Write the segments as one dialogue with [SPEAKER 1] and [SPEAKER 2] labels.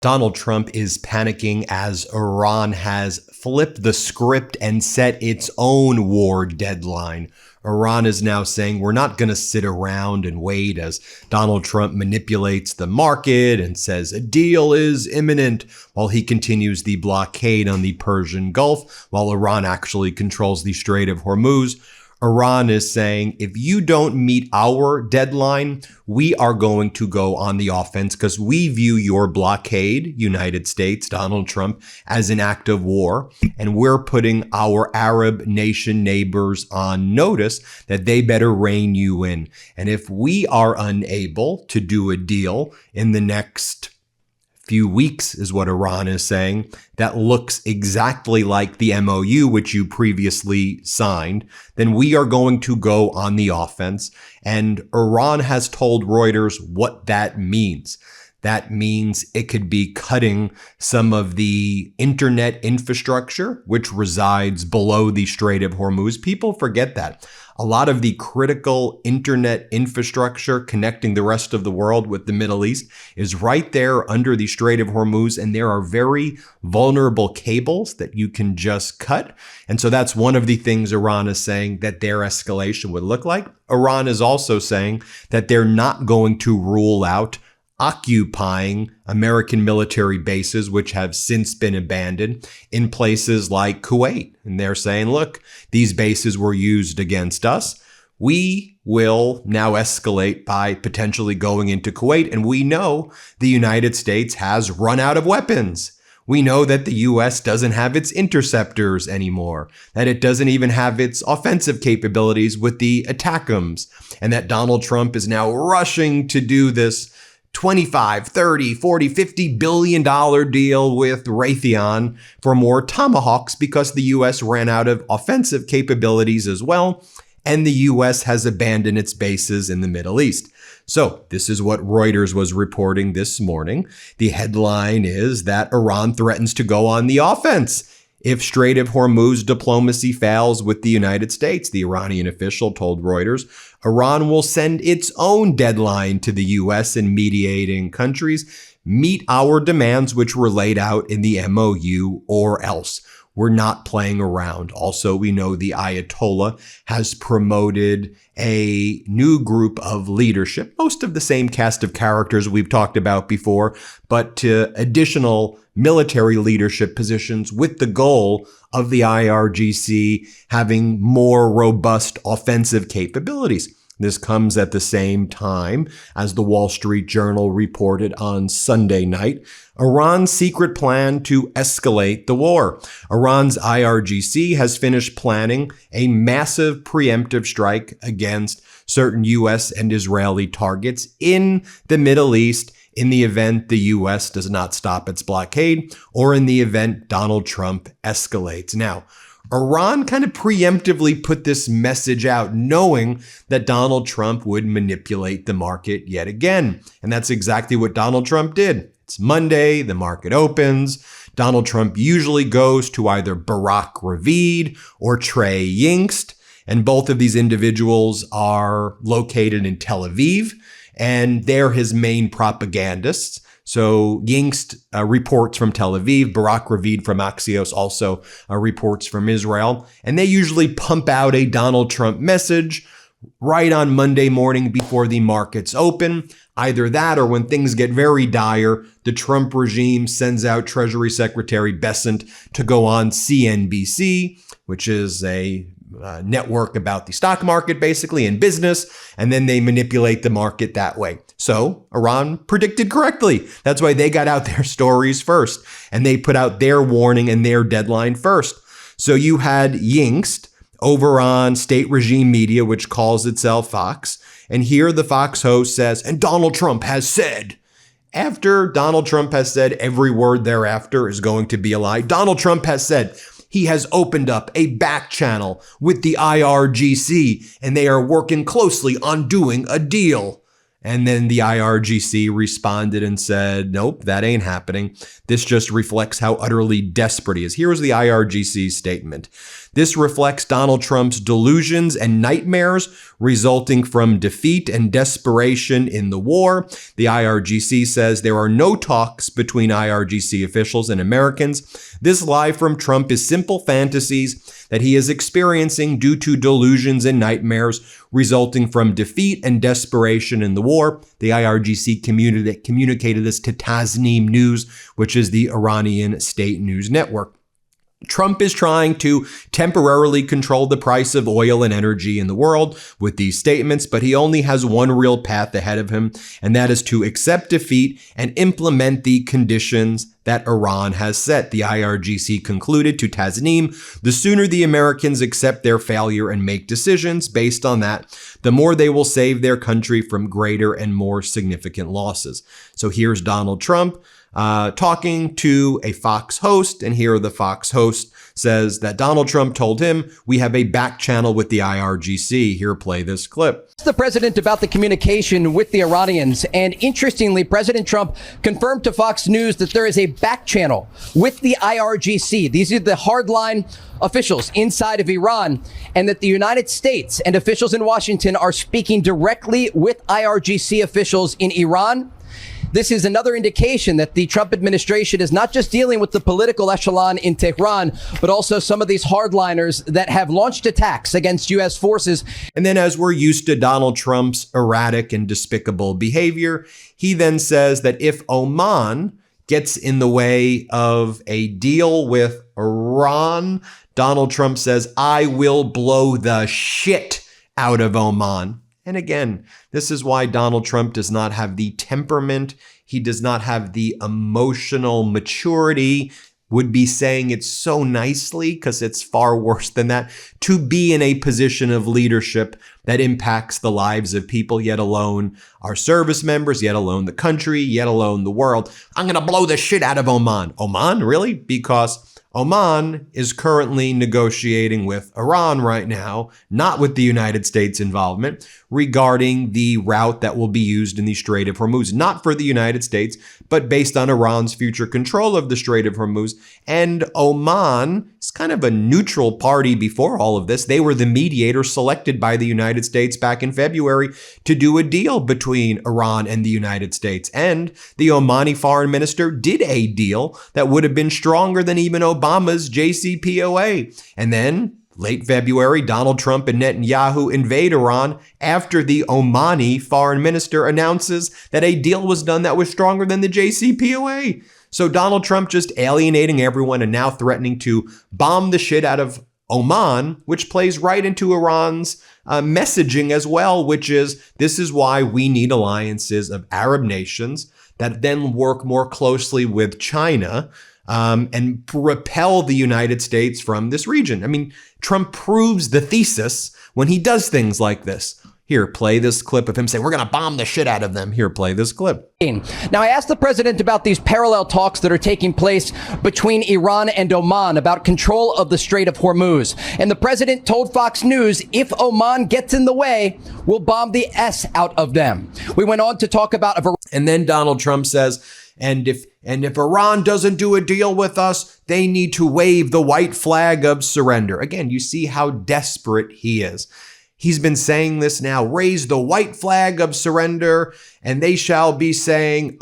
[SPEAKER 1] Donald Trump is panicking as Iran has flipped the script and set its own war deadline. Iran is now saying we're not going to sit around and wait as Donald Trump manipulates the market and says a deal is imminent while he continues the blockade on the Persian Gulf, while Iran actually controls the Strait of Hormuz. Iran is saying, if you don't meet our deadline, we are going to go on the offense because we view your blockade, United States, Donald Trump, as an act of war. And we're putting our Arab nation neighbors on notice that they better rein you in. And if we are unable to do a deal in the next few weeks, is what Iran is saying, that looks exactly like the MOU which you previously signed, then we are going to go on the offense. And Iran has told Reuters what that means. That means it could be cutting some of the internet infrastructure, which resides below the Strait of Hormuz. People forget that. A lot of the critical internet infrastructure connecting the rest of the world with the Middle East is right there under the Strait of Hormuz, and there are very vulnerable cables that you can just cut. And so that's one of the things Iran is saying that their escalation would look like. Iran is also saying that they're not going to rule out occupying American military bases, which have since been abandoned, in places like Kuwait. And they're saying, look, these bases were used against us. We will now escalate by potentially going into Kuwait. And we know the United States has run out of weapons. We know that the U.S. doesn't have its interceptors anymore, that it doesn't even have its offensive capabilities with the ATACMS, and that Donald Trump is now rushing to do this $25, $30, $40, $50 billion deal with Raytheon for more Tomahawks because the U.S. ran out of offensive capabilities as well, and the U.S. has abandoned its bases in the Middle East. So this is what Reuters was reporting this morning. The headline is that Iran threatens to go on the offense if Strait of Hormuz diplomacy fails with the United States. The Iranian official told Reuters Iran will send its own deadline to the U.S. and mediating countries. Meet our demands, which were laid out in the MOU, or else. We're not playing around. Also, we know the Ayatollah has promoted a new group of leadership, most of the same cast of characters we've talked about before, but to additional military leadership positions with the goal of the IRGC having more robust offensive capabilities. This comes at the same time as the Wall Street Journal reported on Sunday night Iran's secret plan to escalate the war. Iran's IRGC has finished planning a massive preemptive strike against certain U.S. and Israeli targets in the Middle East in the event the U.S. does not stop its blockade or in the event Donald Trump escalates. Now, Iran kind of preemptively put this message out, knowing that Donald Trump would manipulate the market yet again. And that's exactly what Donald Trump did. It's Monday, the market opens. Donald Trump usually goes to either Barack Ravid or Trey Yingst, and both of these individuals are located in Tel Aviv, and they're his main propagandists. So Yingst reports from Tel Aviv, Barack Ravid from Axios also reports from Israel, and they usually pump out a Donald Trump message right on Monday morning before the markets open. Either that or when things get very dire, the Trump regime sends out Treasury Secretary Bessent to go on CNBC, which is a network about the stock market, basically, and business, and then they manipulate the market that way. So Iran predicted correctly. That's why they got out their stories first, and they put out their warning and their deadline first. So you had Yingst over on state regime media, which calls itself Fox, and here the Fox host says, and Donald Trump has said. After Donald Trump has said every word thereafter is going to be a lie, Donald Trump has said, he has opened up a back channel with the IRGC, and they are working closely on doing a deal. And then the IRGC responded and said, nope, that ain't happening. This just reflects how utterly desperate he is. Here's the IRGC's statement. This reflects Donald Trump's delusions and nightmares resulting from defeat and desperation in the war. The IRGC says there are no talks between IRGC officials and Americans. This lie from Trump is simple fantasies that he is experiencing due to delusions and nightmares resulting from defeat and desperation in the war. The IRGC communicated this to Tasnim News, which is the Iranian state news network. Trump is trying to temporarily control the price of oil and energy in the world with these statements, but he only has one real path ahead of him, and that is to accept defeat and implement the conditions that Iran has set. The IRGC concluded to Tasnim, the sooner the Americans accept their failure and make decisions based on that, the more they will save their country from greater and more significant losses. So here's Donald Trump talking to a Fox host, and here the Fox host says that Donald Trump told him, we have a back channel with the IRGC. Here, play this clip.
[SPEAKER 2] The president about the communication with the Iranians, and interestingly, President Trump confirmed to Fox News that there is a back channel with the IRGC. These are the hardline officials inside of Iran, and that the United States and officials in Washington are speaking directly with IRGC officials in Iran. This is another indication that the Trump administration is not just dealing with the political echelon in Tehran, but also some of these hardliners that have launched attacks against U.S. forces.
[SPEAKER 1] And then, as we're used to Donald Trump's erratic and despicable behavior, he then says that if Oman gets in the way of a deal with Iran, Donald Trump says, I will blow the shit out of Oman. And again, this is why Donald Trump does not have the temperament. He does not have the emotional maturity, would be saying it so nicely because it's far worse than that, to be in a position of leadership that impacts the lives of people, yet alone our service members, yet alone the country, yet alone the world. I'm going to blow the shit out of Oman. Oman, really? Because Oman is currently negotiating with Iran right now, not with the United States involvement, regarding the route that will be used in the Strait of Hormuz, not for the United States, but based on Iran's future control of the Strait of Hormuz. And Oman is kind of a neutral party before all of this. They were the mediator selected by the United States back in February to do a deal between Iran and the United States. And the Omani foreign minister did a deal that would have been stronger than even Obama's JCPOA. And then late February, Donald Trump and Netanyahu invade Iran after the Omani foreign minister announces that a deal was done that was stronger than the JCPOA. So Donald Trump just alienating everyone and now threatening to bomb the shit out of Oman, which plays right into Iran's messaging as well, which is this is why we need alliances of Arab nations that then work more closely with China and repel the United States from this region. I mean, Trump proves the thesis when he does things like this. Here, play this clip of him saying, we're going to bomb the shit out of them. Here, play this clip.
[SPEAKER 2] Now, I asked the president about these parallel talks that are taking place between Iran and Oman about control of the Strait of Hormuz. And the president told Fox News, if Oman gets in the way, we'll bomb the S out of them. We went on to talk about...
[SPEAKER 1] And then Donald Trump says, and if Iran doesn't do a deal with us, they need to wave the white flag of surrender. Again, you see how desperate he is. He's been saying this now, raise the white flag of surrender, and they shall be saying,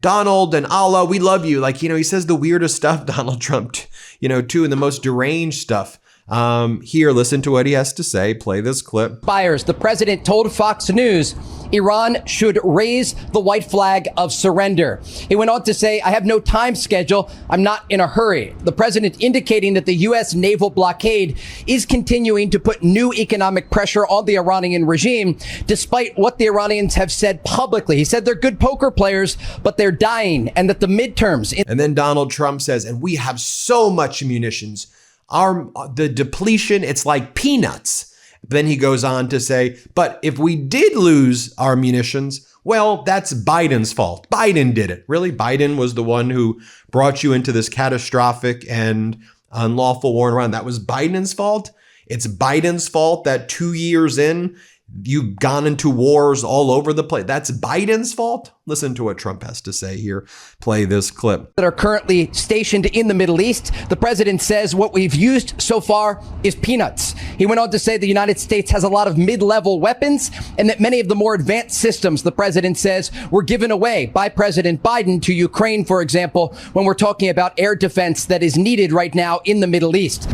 [SPEAKER 1] Donald and Allah, we love you. Like, he says the weirdest stuff, Donald Trump, too, and the most deranged stuff. Here, listen to what he has to say. Play this clip.
[SPEAKER 2] The president told Fox News Iran should raise the white flag of surrender. He went on to say, I have no time schedule. I'm not in a hurry. The president indicating that the U.S. naval blockade is continuing to put new economic pressure on the Iranian regime, despite what the Iranians have said publicly. He said they're good poker players, but they're dying, and that the midterms...
[SPEAKER 1] And then Donald Trump says, and we have so much munitions. The depletion, it's like peanuts. Then he goes on to say, but if we did lose our munitions, well, that's Biden's fault. Biden did it. Really? Biden was the one who brought you into this catastrophic and unlawful war in Iran. That was Biden's fault? It's Biden's fault that 2 years in, You've gone into wars all over the place. That's Biden's fault? Listen to what Trump has to say here. Play this clip.
[SPEAKER 2] That are currently stationed in the Middle East. The president says what we've used so far is peanuts. He went on to say the United States has a lot of mid-level weapons and that many of the more advanced systems, the president says, were given away by President Biden to Ukraine, for example, when we're talking about air defense that is needed right now in the Middle East.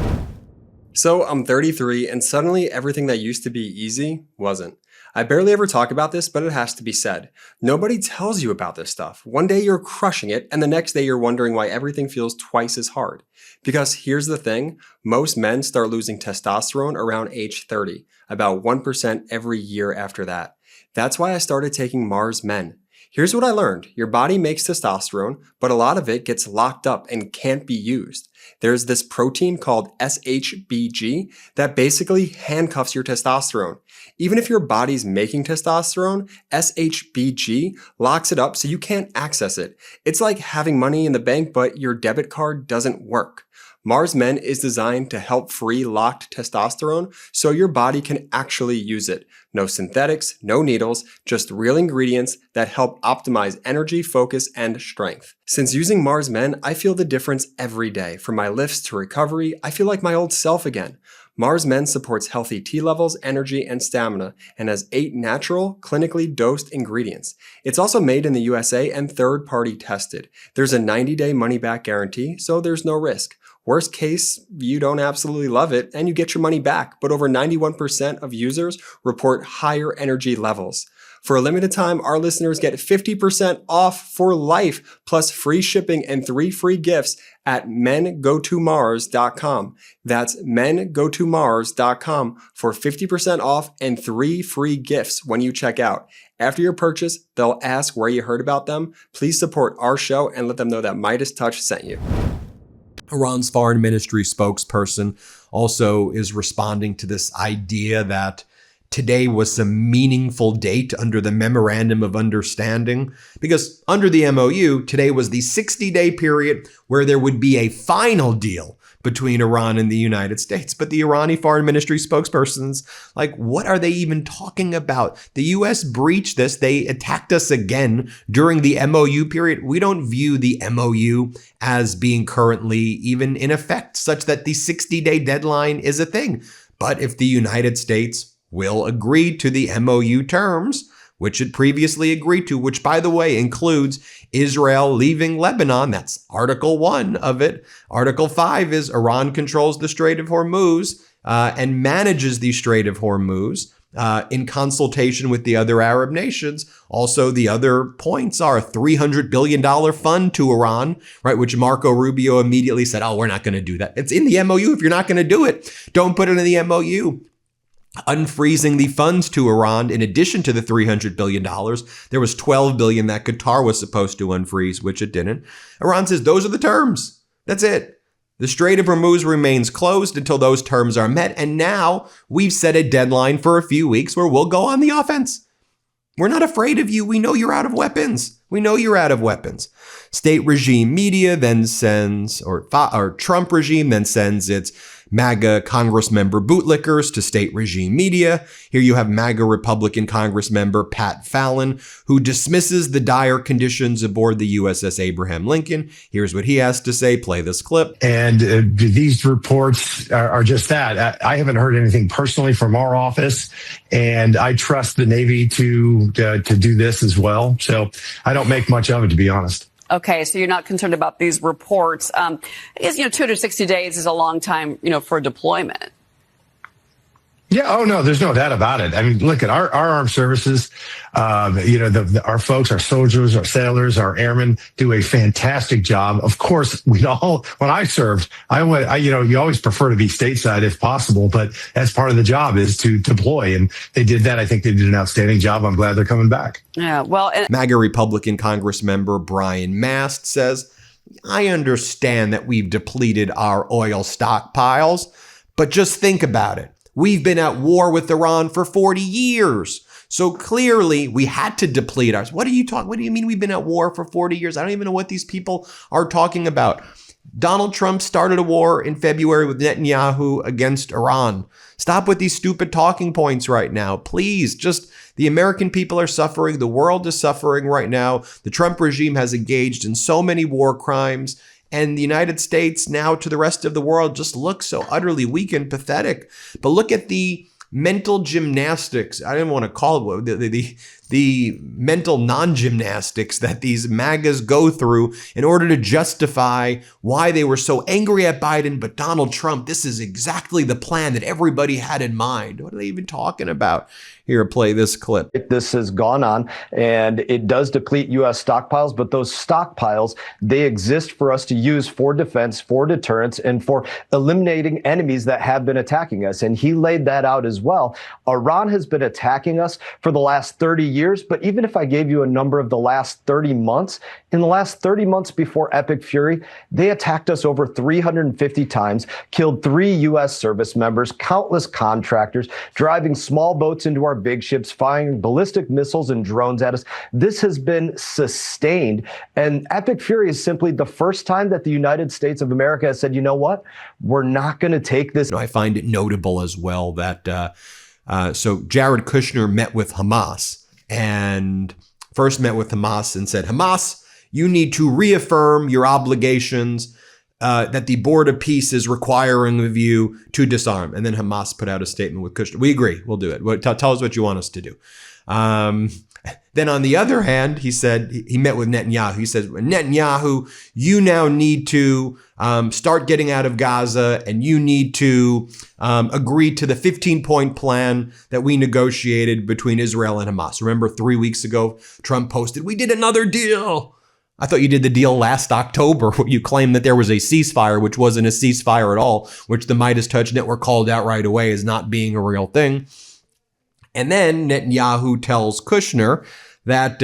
[SPEAKER 3] So I'm 33 and suddenly everything that used to be easy wasn't. I barely ever talk about this, but it has to be said. Nobody tells you about this stuff. One day you're crushing it and the next day you're wondering why everything feels twice as hard. Because here's the thing, most men start losing testosterone around age 30, about 1% every year after that. That's why I started taking Mars Men. Here's what I learned. Your body makes testosterone, but a lot of it gets locked up and can't be used. There's this protein called SHBG that basically handcuffs your testosterone. Even if your body's making testosterone, SHBG locks it up so you can't access it. It's like having money in the bank, but your debit card doesn't work. Mars Men is designed to help free locked testosterone so your body can actually use it. No synthetics, no needles, just real ingredients that help optimize energy, focus, and strength. Since using Mars Men, I feel the difference every day. From my lifts to recovery, I feel like my old self again. Mars Men supports healthy T levels, energy, and stamina, and has 8 natural, clinically dosed ingredients. It's also made in the USA and third-party tested. There's a 90-day money-back guarantee, so there's no risk. Worst case, you don't absolutely love it and you get your money back, but over 91% of users report higher energy levels. For a limited time, our listeners get 50% off for life, plus free shipping and 3 free gifts at mengotomars.com. That's mengotomars.com for 50% off and 3 free gifts when you check out. After your purchase, they'll ask where you heard about them. Please support our show and let them know that MeidasTouch sent you.
[SPEAKER 1] Iran's foreign ministry spokesperson also is responding to this idea that today was some meaningful date under the Memorandum of Understanding, because under the MOU, today was the 60-day period where there would be a final deal between Iran and the United States. But the Irani foreign ministry spokesperson's like, what are they even talking about? The U.S. breached this. They attacked us again during the MOU period. We don't view the MOU as being currently even in effect, such that the 60-day deadline is a thing. But if the United States will agree to the MOU terms, which it previously agreed to, which, by the way, includes Israel leaving Lebanon. That's Article 1 of it. Article 5 is Iran controls the Strait of Hormuz and manages the Strait of Hormuz in consultation with the other Arab nations. Also, the other points are a $300 billion fund to Iran, right, which Marco Rubio immediately said, oh, we're not going to do that. It's in the MOU. If you're not going to do it, don't put it in the MOU. Unfreezing the funds to Iran, in addition to the $300 billion, there was $12 billion that Qatar was supposed to unfreeze, which it didn't. Iran says those are the terms. That's it. The Strait of Hormuz remains closed until those terms are met. And now we've set a deadline for a few weeks where we'll go on the offense. We're not afraid of you. We know you're out of weapons. We know you're out of weapons. State regime media then sends, or Trump regime then sends its MAGA Congress member bootlickers to state regime media. Here you have MAGA Republican Congress member Pat Fallon, who dismisses the dire conditions aboard the USS Abraham Lincoln. Here's what he has to say. Play this clip.
[SPEAKER 4] And these reports are just that. I haven't heard anything personally from our office, and I trust the Navy to do this as well. So I don't make much of it, to be honest.
[SPEAKER 5] Okay, so you're not concerned about these reports. I guess, 260 days is a long time, for deployment.
[SPEAKER 4] Yeah. Oh, no, there's no doubt about it. I mean, look at our armed services. Our folks, our soldiers, our sailors, our airmen do a fantastic job. Of course, when I served, you always prefer to be stateside if possible, but that's part of the job is to deploy. And they did that. I think they did an outstanding job. I'm glad they're coming back.
[SPEAKER 5] Yeah. Well,
[SPEAKER 1] MAGA Republican Congress member Brian Mast says, I understand that we've depleted our oil stockpiles, but just think about it. We've been at war with Iran for 40 years. So clearly we had to deplete ours. What do you mean we've been at war for 40 years? I don't even know what these people are talking about. Donald Trump started a war in February with Netanyahu against Iran. Stop with these stupid talking points right now. Please, just the American people are suffering. The world is suffering right now. The Trump regime has engaged in so many war crimes. And the United States now to the rest of the world just looks so utterly weak and pathetic. But look at the mental gymnastics. I didn't want to call it the mental non-gymnastics that these MAGAs go through in order to justify why they were so angry at Biden. But Donald Trump, this is exactly the plan that everybody had in mind. What are they even talking about? Here, play this clip.
[SPEAKER 6] This has gone on, and it does deplete U.S. stockpiles, but those stockpiles, they exist for us to use for defense, for deterrence, and for eliminating enemies that have been attacking us. And he laid that out as well. Iran has been attacking us for the last 30 years, but even if I gave you a number of the last 30 months, in the last 30 months before Epic Fury, they attacked us over 350 times, killed 3 U.S. service members, countless contractors, driving small boats into our big ships, firing ballistic missiles and drones at us. This has been sustained. And Epic Fury is simply the first time that the United States of America has said, you know what? We're not going to take this.
[SPEAKER 1] I find it notable as well that so Jared Kushner met with Hamas and first met with Hamas and said, Hamas, you need to reaffirm your obligations that the Board of Peace is requiring of you to disarm. And then Hamas put out a statement with Kushner. We agree. We'll do it. Tell us what you want us to do. Then on the other hand, he said he met with Netanyahu. He says, Netanyahu, you now need to start getting out of Gaza, and you need to agree to the 15-point plan that we negotiated between Israel and Hamas. Remember 3 weeks ago, Trump posted, we did another deal. I thought you did the deal last October where you claimed that there was a ceasefire, which wasn't a ceasefire at all, which the MeidasTouch network called out right away as not being a real thing. And then Netanyahu tells Kushner that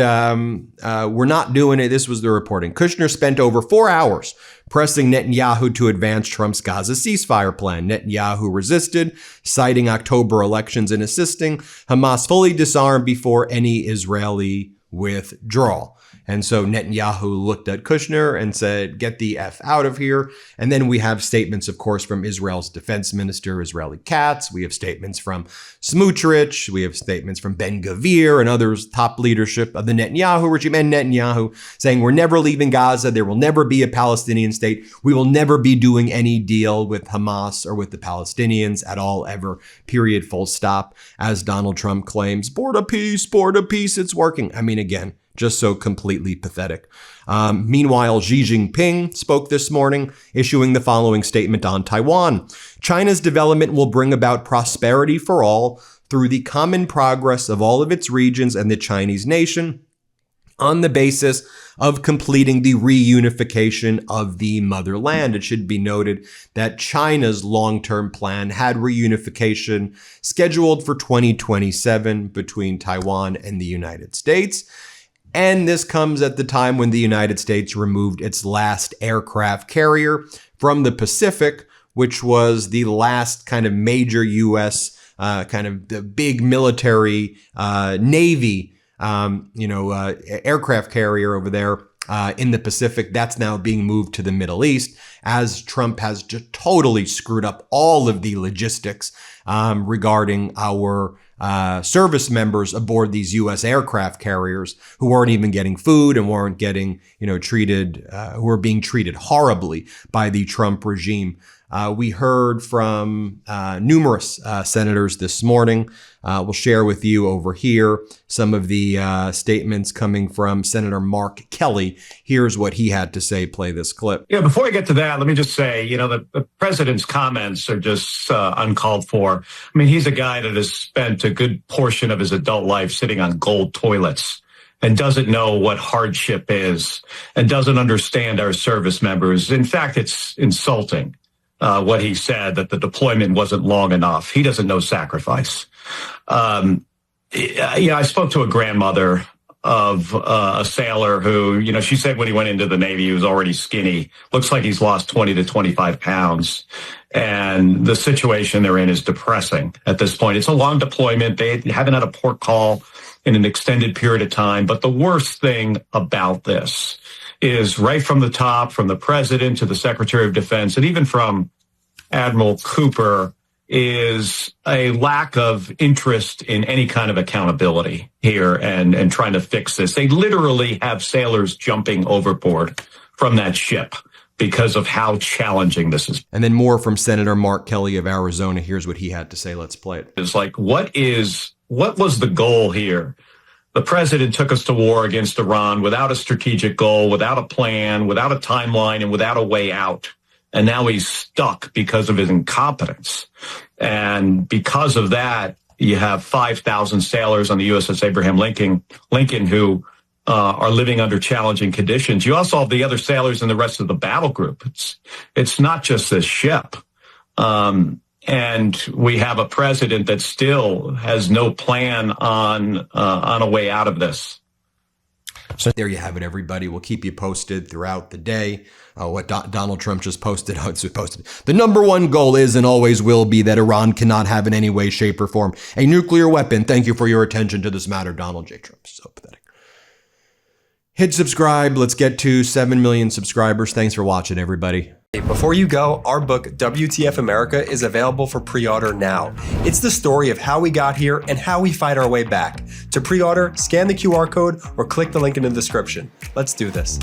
[SPEAKER 1] we're not doing it. This was the reporting. Kushner spent over 4 hours pressing Netanyahu to advance Trump's Gaza ceasefire plan. Netanyahu resisted, citing October elections and insisting Hamas fully disarm before any Israeli withdrawal. And so Netanyahu looked at Kushner and said, get the F out of here. And then we have statements, of course, from Israel's defense minister, Israeli Katz. We have statements from Smotrich. We have statements from Ben Gvir and others, top leadership of the Netanyahu regime, and Netanyahu saying, we're never leaving Gaza. There will never be a Palestinian state. We will never be doing any deal with Hamas or with the Palestinians at all, ever, period, full stop. As Donald Trump claims, board of peace, it's working. I mean, again, just so completely pathetic. Meanwhile, Xi Jinping spoke this morning, issuing the following statement on Taiwan. China's development will bring about prosperity for all through the common progress of all of its regions and the Chinese nation on the basis of completing the reunification of the motherland. It should be noted that China's long-term plan had reunification scheduled for 2027 between Taiwan and the United States. And this comes at the time when the United States removed its last aircraft carrier from the Pacific, which was the last kind of major U.S. Kind of the big military Navy, aircraft carrier over there in the Pacific. That's now being moved to the Middle East as Trump has just totally screwed up all of the logistics regarding our service members aboard these U.S. aircraft carriers who weren't even getting food and weren't getting, treated, who were being treated horribly by the Trump regime. We heard from numerous senators this morning. We'll share with you over here some of the statements coming from Senator Mark Kelly. Here's what he had to say. Play this clip.
[SPEAKER 7] Yeah, before I get to that, let me just say, the president's comments are just uncalled for. I mean, he's a guy that has spent a good portion of his adult life sitting on gold toilets and doesn't know what hardship is and doesn't understand our service members. In fact, it's insulting. What he said, that the deployment wasn't long enough. He doesn't know sacrifice. I spoke to a grandmother of a sailor who, she said when he went into the Navy, he was already skinny. Looks like he's lost 20 to 25 pounds. And the situation they're in is depressing at this point. It's a long deployment. They haven't had a port call in an extended period of time. But the worst thing about this is right from the top, from the president to the Secretary of Defense, and even from Admiral Cooper, is a lack of interest in any kind of accountability here and trying to fix this. They literally have sailors jumping overboard from that ship because of how challenging this is.
[SPEAKER 1] And then more from Senator Mark Kelly of Arizona. Here's what he had to say. Let's play it.
[SPEAKER 7] It's like, what was the goal here? The president took us to war against Iran without a strategic goal, without a plan, without a timeline, and without a way out. And now he's stuck because of his incompetence. And because of that, you have 5,000 sailors on the USS Abraham Lincoln who are living under challenging conditions. You also have the other sailors in the rest of the battle group. It's not just this ship. And we have a president that still has no plan on a way out of this.
[SPEAKER 1] So there you have it, everybody. We'll keep you posted throughout the day. What Donald Trump just posted. The number one goal is and always will be that Iran cannot have in any way, shape, or form a nuclear weapon. Thank you for your attention to this matter, Donald J. Trump. So pathetic. Hit subscribe. Let's get to 7 million subscribers. Thanks for watching, everybody.
[SPEAKER 3] Before you go, our book, WTF America, is available for pre-order now. It's the story of how we got here and how we fight our way back. To pre-order, scan the QR code or click the link in the description. Let's do this.